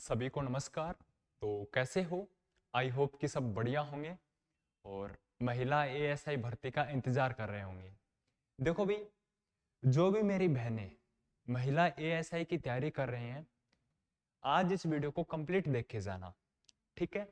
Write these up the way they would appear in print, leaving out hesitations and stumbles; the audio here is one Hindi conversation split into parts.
सभी को नमस्कार। तो कैसे हो? आई होप कि सब बढ़िया होंगे और महिला एएसआई भर्ती का इंतजार कर रहे होंगे। देखो भी, जो भी मेरी बहनें महिला एएसआई की तैयारी कर रहे हैं, आज इस वीडियो को कंप्लीट देख के जाना, ठीक है?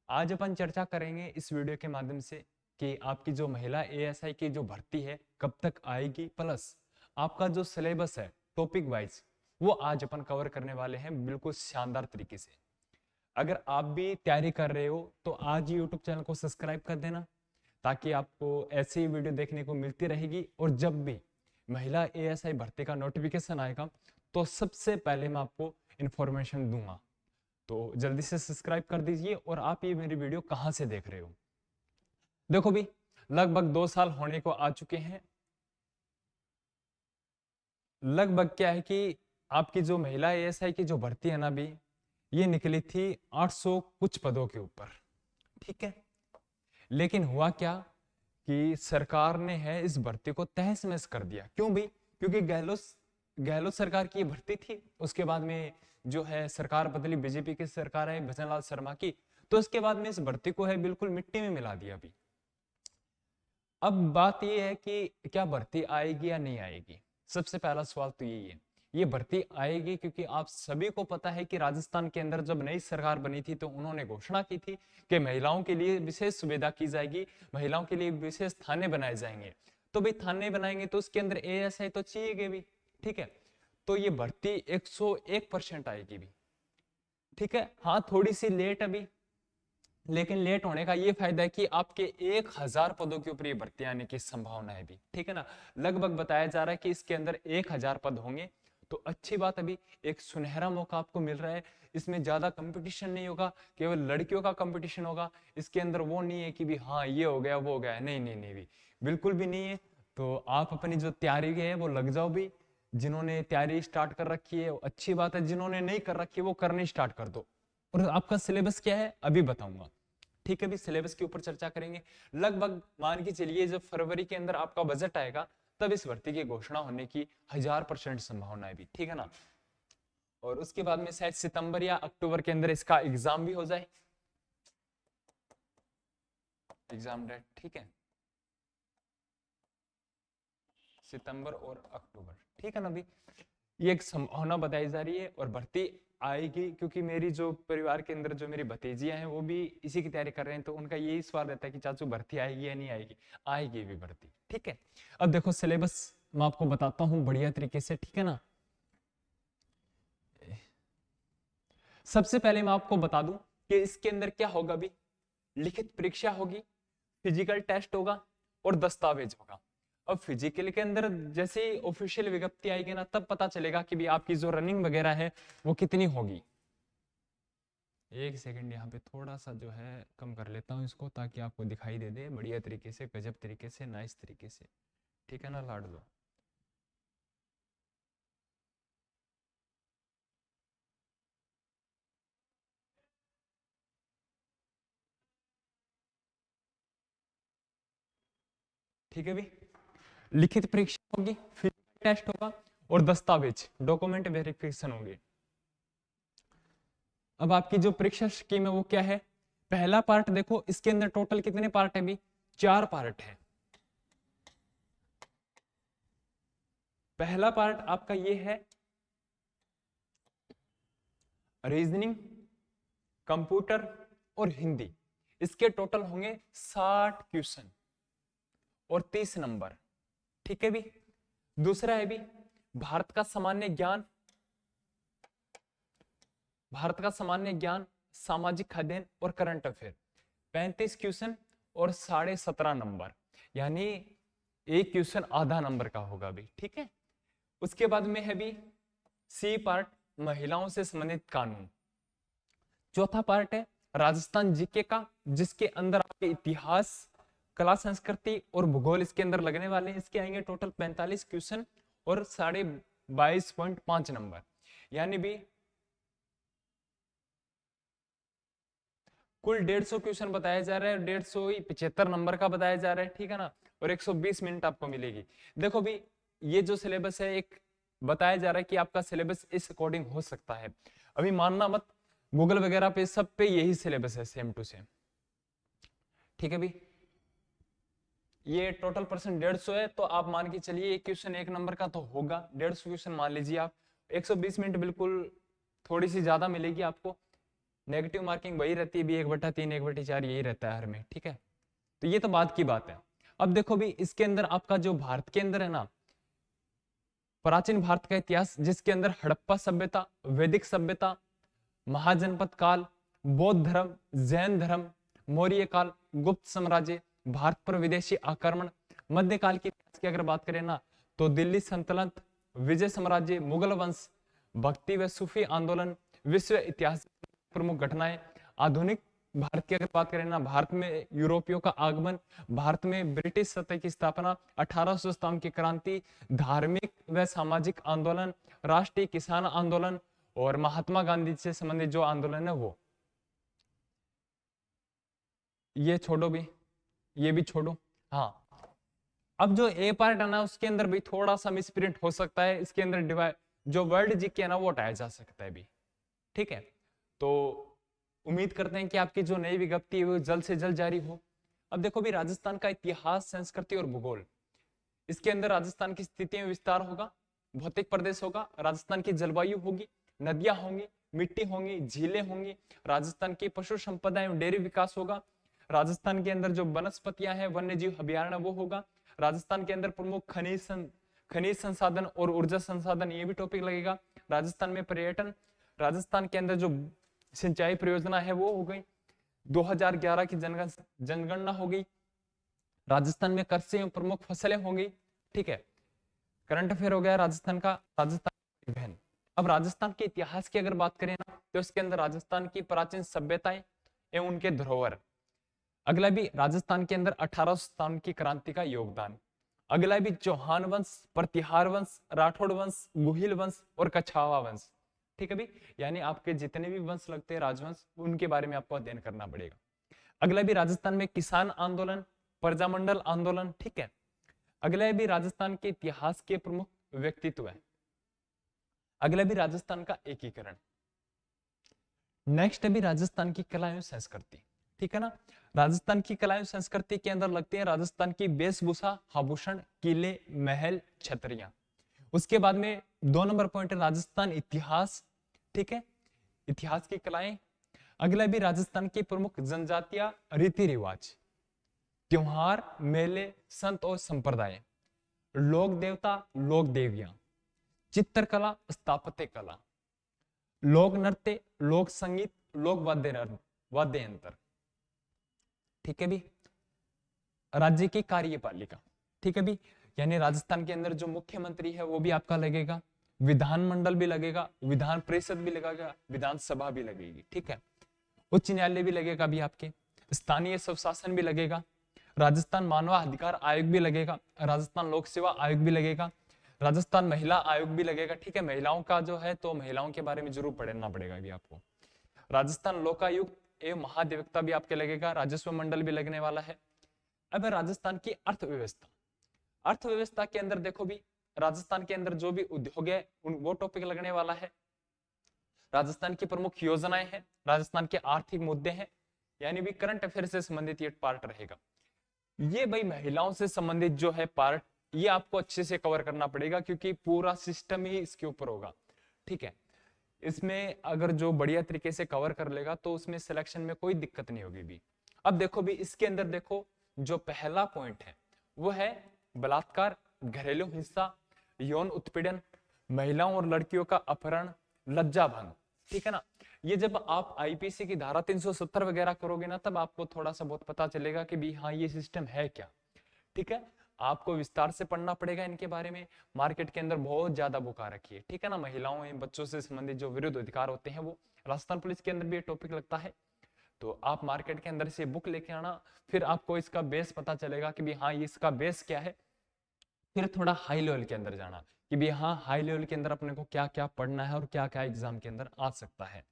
आज अपन चर्चा करेंगे इस वीडियो के माध्यम से कि आपकी जो महिला एएसआई की जो भर्ती है कब तक आएगी, प्लस आपका जो सिलेबस है टॉपिक वाइज वो आज अपन कवर करने वाले हैं बिल्कुल शानदार तरीके से। अगर आप भी तैयारी कर रहे हो तो आज ही यूट्यूब चैनल को सब्सक्राइब कर देना, ताकि आपको ऐसी ही वीडियो देखने को मिलती रहेगी और जब भी महिला एएसआई भर्ती का नोटिफिकेशन आएगा तो सबसे पहले मैं आपको इंफॉर्मेशन दूंगा। तो जल्दी से सब्सक्राइब कर दीजिए। और आप ये मेरी वीडियो कहाँ से देख रहे हो? देखो भी, लगभग 2 साल होने को आ चुके हैं। लगभग क्या है कि आपकी जो महिला एएसआई की जो भर्ती है ना भी, ये निकली थी 800 कुछ पदों के ऊपर, ठीक है? लेकिन हुआ क्या कि सरकार ने है इस भर्ती को तहस महस कर दिया। क्यों भी? क्योंकि गहलोत सरकार की ये भर्ती थी, उसके बाद में जो है सरकार बदली, बीजेपी की सरकार है भजनलाल शर्मा की, तो उसके बाद में इस भर्ती को है बिल्कुल मिट्टी में मिला दिया अभी। अब बात ये है कि क्या भर्ती आएगी या नहीं आएगी? सबसे पहला सवाल तो यही है। ये भर्ती आएगी क्योंकि आप सभी को पता है कि राजस्थान के अंदर जब नई सरकार बनी थी तो उन्होंने घोषणा की थी कि महिलाओं के लिए विशेष सुविधा की जाएगी, महिलाओं के लिए विशेष थाने बनाए जाएंगे। तो भाई थाने बनाएंगे तो उसके अंदर एएसआई तो चाहिए भी, ठीक है? तो ये भर्ती 101% आएगी भी, ठीक है? हाँ, थोड़ी सी लेट अभी, लेकिन लेट होने का ये फायदा है कि आपके 1000 पदों के ऊपर ये भर्ती आने की संभावना है भी, ठीक है ना? लगभग बताया जा रहा है कि इसके अंदर 1000 पद होंगे। तो अच्छी बात, अभी एक सुनहरा मौका आपको मिल रहा है। इसमें ज्यादा कंपटीशन नहीं होगा, केवल लड़कियों का कंपटीशन होगा। इसके अंदर वो नहीं है कि भी हाँ ये हो गया वो हो गया, नहीं नहीं नहीं भी, बिल्कुल भी नहीं है। तो आप अपनी जो तैयारी है वो लग जाओ भी। जिन्होंने तैयारी स्टार्ट कर रखी है अच्छी बात है, जिन्होंने नहीं कर रखी है वो करनी स्टार्ट कर दो। और आपका सिलेबस क्या है अभी बताऊंगा, ठीक है? भी सिलेबस के ऊपर चर्चा करेंगे। लगभग मान के चलिए जब फरवरी के अंदर आपका बजट आएगा तब इस भर्ती की घोषणा होने की 1000% संभावना है भी, ठीक है ना? और उसके बाद में शायद सितंबर या अक्टूबर के अंदर इसका एग्जाम भी हो जाए, एग्जाम डेट, ठीक है? सितंबर और अक्टूबर, ठीक है ना? भी ये एक संभावना बताई जा रही है और भर्ती आएगी, क्योंकि मेरी जो परिवार के अंदर जो मेरी भतीजियां हैं वो भी इसी की तैयारी कर रहे हैं। तो उनका यही सवाल रहता है कि चाचू भर्ती आएगी या नहीं आएगी। आएगी भी भर्ती, ठीक है? अब देखो सिलेबस मैं आपको बताता हूँ बढ़िया तरीके से, ठीक है ना? सबसे पहले मैं आपको बता दूं कि इसके अंदर क्या होगा। अभी लिखित परीक्षा होगी, फिजिकल टेस्ट होगा और दस्तावेज होगा। अब फिजिकल के अंदर जैसे ऑफिशियल विज्ञप्ति आएगी ना तब पता चलेगा कि भी आपकी जो रनिंग वगैरह है वो कितनी होगी। एक सेकंड, यहाँ पे थोड़ा सा जो है कम कर लेता हूँ इसको, ताकि आपको दिखाई दे दे बढ़िया तरीके से, गजब तरीके से, नाइस तरीके से, ठीक है ना लाडलो? ठीक है भी, लिखित परीक्षा होगी, फिजिकल टेस्ट होगा और दस्तावेज डॉक्यूमेंट वेरिफिकेशन होंगे। अब आपकी जो परीक्षा स्कीम है वो क्या है? पहला पार्ट देखो, इसके अंदर टोटल कितने पार्ट है भी? 4 पार्ट है। पहला पार्ट आपका ये है रीजनिंग, कंप्यूटर और हिंदी। इसके टोटल होंगे 60 क्वेश्चन और 30 नंबर, ठीक है भी? दूसरा है भी भारत का सामान्य ज्ञान, भारत का सामान्य ज्ञान, सामाजिक अध्ययन और करंट अफेयर। 35 क्वेश्चन और 17.5 नंबर, यानी एक क्वेश्चन आधा नंबर का होगा भी, ठीक है? उसके बाद में है भी सी पार्ट, महिलाओं से संबंधित कानून। चौथा पार्ट है राजस्थान जीके का, जिसके अंदर आपके इतिहास, कला संस्कृति और भूगोल इसके अंदर लगने वाले हैं। इसके आएंगे टोटल 45 क्वेश्चन और 22.5 नंबर, यानी भी कुल 150 क्वेश्चन बताया जा रहा है। 150 नंबर का बताया जा रहा है, ठीक है ना? और 120 मिनट आपको मिलेगी। देखो भी, ये जो सिलेबस है एक बताया जा रहा है कि आपका सिलेबस इस अकॉर्डिंग हो सकता है। अभी मानना मत, गूगल वगैरह पे सब पे यही सिलेबस है, सेम टू सेम। ठीक है भी, ये टोटल परसेंट 150 है, तो आप मान के चलिए एक क्वेश्चन 1 नंबर का तो होगा, 150 क्वेश्चन मान लीजिए आप। 120 मिनट बिल्कुल थोड़ी सी ज्यादा मिलेगी आपको। नेगेटिव मार्किंग वही रहती है भी 1/3 1/4 यही रहता है हर में। ठीक है, तो ये तो बात की बात है। अब देखो भी इसके अंदर आपका जो भारत के अंदर है ना, प्राचीन भारत का इतिहास जिसके अंदर हड़प्पा सभ्यता, वैदिक सभ्यता, महाजनपद काल, बौद्ध धर्म, जैन धर्म, मौर्य काल, गुप्त साम्राज्य, भारत पर विदेशी आक्रमण, मध्यकाल की इतिहास की अगर बात करें ना, तो दिल्ली सल्तनत, विजय साम्राज्य, मुगल वंश, भक्ति व सूफी आंदोलन, विश्व इतिहास प्रमुख घटनाएं, आधुनिक भारत की अगर बात करें ना, भारत में यूरोपियों का आगमन, भारत में ब्रिटिश सत्ता की स्थापना, 1857 की क्रांति, धार्मिक व सामाजिक आंदोलन, राष्ट्रीय किसान आंदोलन, और महात्मा गांधी से संबंधित जो आंदोलन है वो। ये छोड़ो भी, ये भी छोड़ो। हाँ, अब जो ए पार्ट है ना उसके अंदर भी थोड़ा सा मिसप्रिंट हो सकता है, इसके अंदर डिवाइड जो वर्ड जीके है ना वो हटाया जा सकता है भी। ठीक है, तो उम्मीद करते हैं कि आपकी जो नई विज्ञप्ति है वो जल्द से जल्द जारी हो। अब देखो भी राजस्थान का इतिहास, संस्कृति और भूगोल, इसके अंदर राजस्थान की स्थिति में विस्तार होगा, भौतिक प्रदेश होगा, राजस्थान की जलवायु होगी, नदियां होंगी, मिट्टी होंगी, झीलें होंगी, राजस्थान की पशु संपदा एवं डेयरी विकास होगा, राजस्थान के अंदर जो वनस्पतियां हैं, वन्य जीव अभ्यारण्य वो होगा, राजस्थान के अंदर प्रमुख खनिज संसाधन और ऊर्जा संसाधन, ये भी टॉपिक लगेगा, राजस्थान में पर्यटन, राजस्थान के अंदर जो सिंचाई परियोजना है वो हो गई, 2011 की जनगणना हो गई, राजस्थान में कृषि एवं प्रमुख फसलें होंगी। ठीक है, करंट अफेयर हो गया राजस्थान का, राजस्थान बहन। अब राजस्थान के इतिहास की अगर बात करें ना, तो इसके अंदर राजस्थान की प्राचीन सभ्यताएं एवं उनके धरोहर। अगला भी राजस्थान के अंदर 1857 की क्रांति का योगदान। अगला भी चौहान वंश, प्रतिहार वंश, राठौड़ वंश, गुहिल वंश और कछावा वंश। ठीक है भी, यानी आपके जितने भी वंश लगते हैं राजवंश, उनके बारे में आपको अध्ययन करना पड़ेगा। अगला भी राजस्थान में किसान आंदोलन, प्रजामंडल आंदोलन। ठीक है, अगला भी राजस्थान के इतिहास के प्रमुख व्यक्तित्व है। अगला भी राजस्थान का एकीकरण। नेक्स्ट है भी राजस्थान की कला एवं संस्कृति। ठीक है ना, राजस्थान की कला एवं संस्कृति के अंदर लगते हैं राजस्थान की वेशभूषा, आभूषण, किले, महल, छतरियां। उसके बाद में 2 नंबर पॉइंट है राजस्थान इतिहास। ठीक है, इतिहास की कलाएं। अगला भी राजस्थान की प्रमुख जनजातियां, रीति रिवाज, त्योहार, मेले, संत और संप्रदाय, लोक देवता, लोक देवियां, चित्रकला, स्थापत्य कला, लोक नृत्य, लोक संगीत, लोक वाद्य यंत्र। ठीक है भी, राज्य की कार्यपालिका। ठीक है भी, यानी राजस्थान के अंदर जो मुख्यमंत्री है वो भी आपका लगेगा, विधानमंडल भी लगेगा, विधान परिषद भी लगेगा, विधानसभा भी लगेगी। ठीक है, उच्च न्यायालय भी लगेगा भी आपके, स्थानीय स्वशासन भी लगेगा, राजस्थान मानव अधिकार आयोग भी लगेगा, राजस्थान लोक सेवा आयोग भी लगेगा, राजस्थान महिला आयोग भी लगेगा। ठीक है, महिलाओं का जो है तो महिलाओं के बारे में जरूर पढ़ना पड़ेगा भी आपको। राजस्थान लोकायुक्त एवं महाधिवक्ता भी आपके लगेगा, राजस्व मंडल भी लगने वाला है। अब राजस्थान की अर्थव्यवस्था। अर्थव्यवस्था के अंदर देखो भी राजस्थान के अंदर जो भी उद्योग है वो टॉपिक लगने वाला है, राजस्थान की प्रमुख योजनाएं हैं, राजस्थान के आर्थिक मुद्दे हैं, यानी भी करंट अफेयर से संबंधित ये पार्ट रहेगा। ये भाई महिलाओं से संबंधित जो है पार्ट, ये आपको अच्छे से कवर करना पड़ेगा क्योंकि पूरा सिस्टम ही इसके ऊपर होगा। ठीक है, इसमें अगर जो बढ़िया तरीके से कवर कर लेगा तो उसमें सिलेक्शन में कोई दिक्कत नहीं होगी भी। अब देखो भी इसके अंदर देखो जो पहला पॉइंट है वो है बलात्कार, घरेलू हिंसा, यौन उत्पीड़न, महिलाओं और लड़कियों का अपहरण, लज्जा भंग। ठीक है ना, ये जब आप आईपीसी की धारा 370 वगैरह करोगे ना तब आपको थोड़ा सा बहुत पता चलेगा कि भी हाँ ये सिस्टम है क्या। ठीक है, आपको विस्तार से पढ़ना पड़ेगा इनके बारे में, मार्केट के अंदर बहुत ज्यादा बुक आ रखी है। ठीक है ना, महिलाओं एवं बच्चों से संबंधित जो विरुद्ध अधिकार होते हैं वो राजस्थान पुलिस के अंदर भी ये टॉपिक लगता है। तो आप मार्केट के अंदर से बुक लेके आना, फिर आपको इसका बेस पता चलेगा कि भी हाँ ये इसका बेस क्या है। फिर थोड़ा हाई लेवल के अंदर जाना कि भी हाँ हाई लेवल के अंदर अपने को क्या क्या पढ़ना है और क्या क्या एग्जाम के अंदर आ सकता है।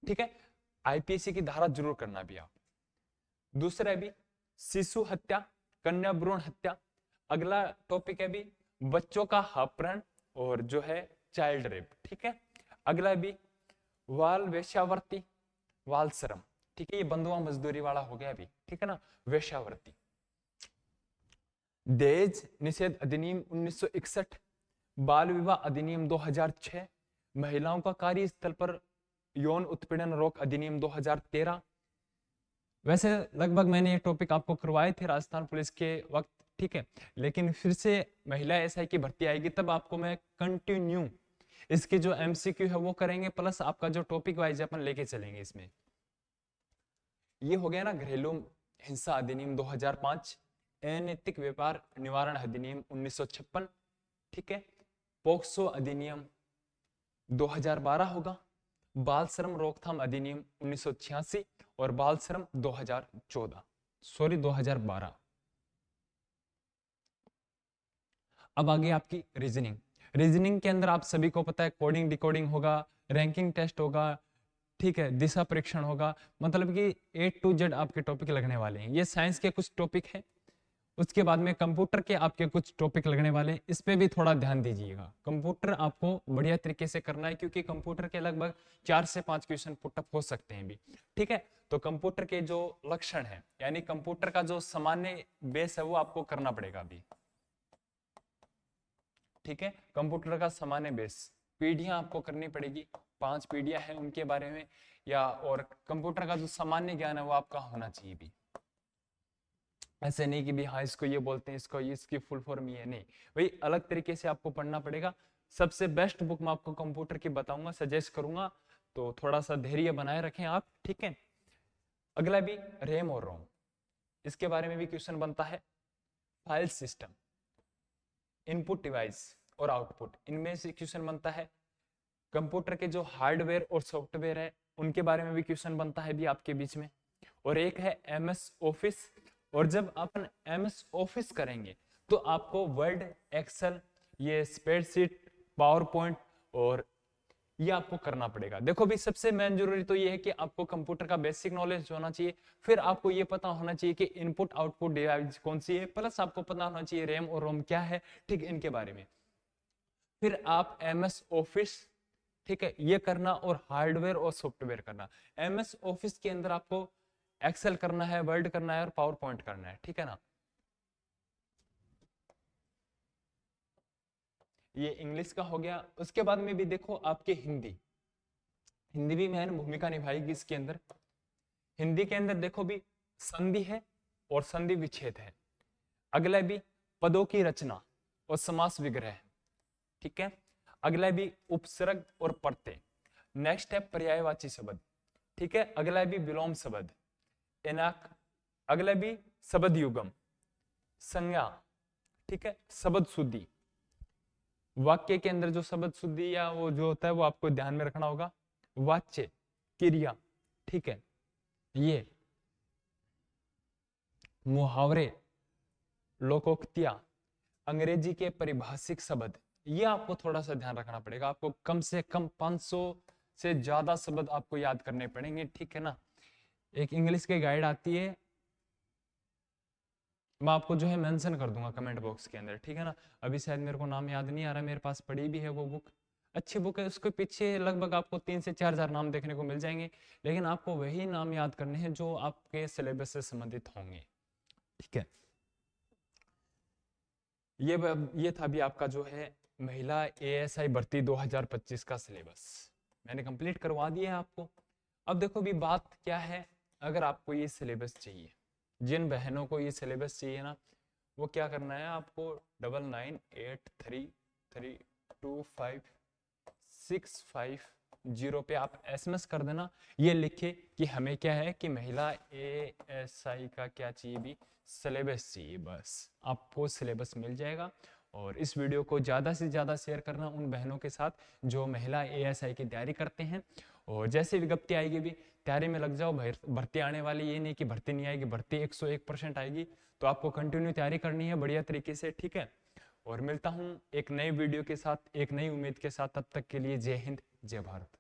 ठीक है, आईपीसी की धारा जरूर करना भी आप। दूसरा भी शिशु हत्या, कन्या भ्रूण हत्या। अगला टॉपिक है भी बच्चों का अपहरण और जो है चाइल्ड रेप। ठीक है, अगला भी बाल वेश्यावृत्ति, बाल श्रम, ठीक है, ये बंधुआ मजदूरी वाला हो गया अभी, ठीक है ना, वेश्यावृत्ति। दहेज निषेध अधिनियम 1961, बाल विवाह अधिनियम 2006, महिलाओं का कार्यस्थल पर यौन उत्पीड़न रोक अधिनियम 2013। वैसे लगभग मैंने ये टॉपिक आपको करवाए थे राजस्थान पुलिस के वक्त, ठीक है, लेकिन फिर से महिला एसआई की भर्ती आएगी तब आपको मैं कंटिन्यू इसके जो एमसीक्यू है वो करेंगे, प्लस आपका जो टॉपिक वाइज अपन लेके चलेंगे इसमें। ये हो गया ना घरेलू हिंसा अधिनियम 2005, अनैतिक व्यापार निवारण अधिनियम 1956, ठीक है, पोक्सो अधिनियम 2012 होगा, बाल श्रम रोकथाम अधिनियम 1986 और बाल श्रम 2012। अब आगे आपकी रीजनिंग। रीजनिंग के अंदर आप सभी को पता है कोडिंग डिकोडिंग होगा, रैंकिंग टेस्ट होगा, ठीक है, दिशा परीक्षण होगा, मतलब कि A to Z आपके टॉपिक लगने वाले हैं। ये साइंस के कुछ टॉपिक हैं। उसके बाद में कंप्यूटर के आपके कुछ टॉपिक लगने वाले हैं, इस पे भी थोड़ा ध्यान दीजिएगा। कंप्यूटर आपको बढ़िया तरीके से करना है क्योंकि कंप्यूटर के लगभग 4 से 5 क्वेश्चन पुटअप हो सकते हैं भी, ठीक है। तो कंप्यूटर के जो लक्षण है यानी कंप्यूटर का जो सामान्य बेस है वो आपको करना पड़ेगा अभी, ठीक है। कंप्यूटर का सामान्य बेस पीढ़ियां आपको करनी पड़ेगी, 5 पीढ़ियां हैं उनके बारे में, या और कंप्यूटर का जो सामान्य ज्ञान है वो आपका होना चाहिए भी। ऐसे नहीं कि भी हाँ इसको ये बोलते हैं, इसको इसकी फुल फॉर्म ये नहीं, भाई अलग तरीके से आपको पढ़ना पड़ेगा। सबसे बेस्ट बुक मैं आपको कंप्यूटर की बताऊंगा, सजेस्ट करूंगा, तो थोड़ा सा धैर्य बनाए रखें आप, ठीक है। अगला भी रैम और रोम, इसके बारे में भी क्वेश्चन बनता है। फाइल सिस्टम, इनपुट डिवाइस और आउटपुट, इनमें से क्वेश्चन बनता है। कंप्यूटर के जो हार्डवेयर और सॉफ्टवेयर है उनके बारे में भी क्वेश्चन बनता है भी आपके बीच में। और एक है एमएस ऑफिस, और जब अपन एमएस ऑफिस करेंगे तो आपको वर्ड, एक्सेल, ये स्प्रेडशीट, पावर पॉइंट और ये आपको करना पड़ेगा। देखो भी सबसे मेन जरूरी तो ये है कि आपको कंप्यूटर का बेसिक नॉलेज होना चाहिए, फिर आपको ये पता होना चाहिए कि इनपुट आउटपुट डिवाइस कौन सी है, प्लस आपको पता होना चाहिए रैम और रोम क्या है, ठीक, इनके बारे में। फिर आप एमएस ऑफिस, ठीक है, ये करना, और हार्डवेयर और सॉफ्टवेयर करना। एमएस ऑफिस के अंदर आपको एक्सेल करना है, वर्ड करना है और पावर पॉइंट करना है, ठीक है ना। ये इंग्लिश का हो गया। उसके बाद में भी देखो आपके हिंदी, हिंदी भी महत्वपूर्ण भूमिका निभाएगी इसके अंदर। हिंदी के अंदर देखो भी संधि है और संधि विच्छेद है। अगला भी पदों की रचना और समास विग्रह, ठीक है। अगला भी उपसर्ग और प्रत्यय। नेक्स्ट है पर्यायवाची शब्द, ठीक है। अगला भी विलोम शब्द, अगला भी शब्द युगम, संज्ञा, ठीक है, शब्द शुद्धि। वाक्य के अंदर जो शब्द शुद्धि या वो जो होता है वो आपको ध्यान में रखना होगा। वाच्य, क्रिया, ठीक है, ये मुहावरे, लोकोक्तियां, अंग्रेजी के परिभाषिक शब्द, ये आपको थोड़ा सा ध्यान रखना पड़ेगा। आपको कम से कम 500 से ज्यादा शब्द आपको याद करने पड़ेंगे, ठीक है ना। एक इंग्लिश की गाइड आती है, मैं आपको जो है मेंशन कर दूंगा कमेंट बॉक्स के अंदर, ठीक है ना। अभी शायद मेरे को नाम याद नहीं आ रहा, मेरे पास पड़ी भी है वो बुक, अच्छी बुक है। उसके पीछे लगभग आपको 3 से 4 हजार नाम देखने को मिल जाएंगे, लेकिन आपको वही नाम याद करने हैं जो आपके सिलेबस से संबंधित होंगे, ठीक है। ये था भी आपका जो है महिला एएसआई भर्ती 2025 का सिलेबस मैंने कंप्लीट करवा दिया है आपको। अब देखो भी बात क्या है, अगर आपको ये सिलेबस चाहिए, जिन बहनों को ये सिलेबस चाहिए ना, वो क्या करना है, आपको 9983325650 पे आप एसएमएस कर देना, ये लिखे कि हमें क्या है कि महिला एएसआई का क्या चाहिए भी, सिलेबस चाहिए, बस आपको सिलेबस मिल जाएगा। और इस वीडियो को ज़्यादा से ज़्यादा शेयर करना उन बहनों के साथ जो महिला एएसआई की तैयारी करते हैं। और जैसे विज्ञप्ति आएगी भी तैयारी में लग जाओ, भर्ती आने वाली, ये नहीं कि भर्ती नहीं आएगी, भर्ती 101% आएगी, तो आपको कंटिन्यू तैयारी करनी है बढ़िया तरीके से, ठीक है। और मिलता हूँ एक नए वीडियो के साथ, एक नई उम्मीद के साथ, तब तक के लिए जय हिंद, जय भारत।